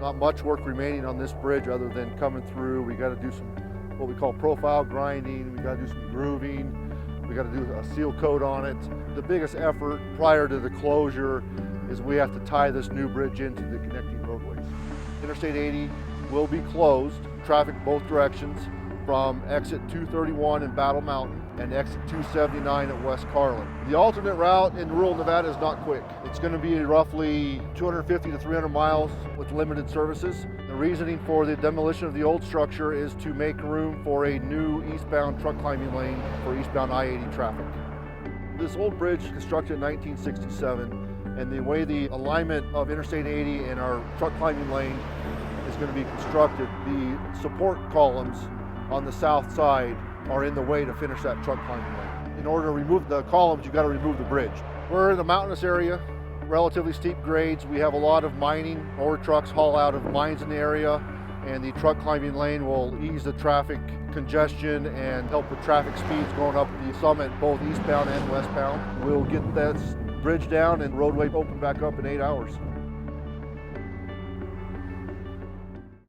Not much work remaining on this bridge other than coming through. We got to do some what we call profile grinding. We got to do some grooving. We got to do a seal coat on it. The biggest effort prior to the closure is we have to tie this new bridge into the connecting roadways. Interstate 80 will be closed, traffic both directions, from exit 231 in Battle Mountain and exit 279 at West Carlin. The alternate route in rural Nevada is not quick. It's going to be roughly 250 to 300 miles with limited services. The reasoning for the demolition of the old structure is to make room for a new eastbound truck climbing lane for eastbound I-80 traffic. This old bridge was constructed in 1967, and the way the alignment of Interstate 80 and our truck climbing lane is going to be constructed, the support columns on the south side are in the way to finish that truck climbing lane. In order to remove the columns, you got to remove the bridge. We're in a mountainous area, relatively steep grades. We have a lot of mining. Ore trucks haul out of mines in the area, and the truck climbing lane will ease the traffic congestion and help with traffic speeds going up the summit, both eastbound and westbound. We'll get that bridge down and roadway open back up in 8 hours.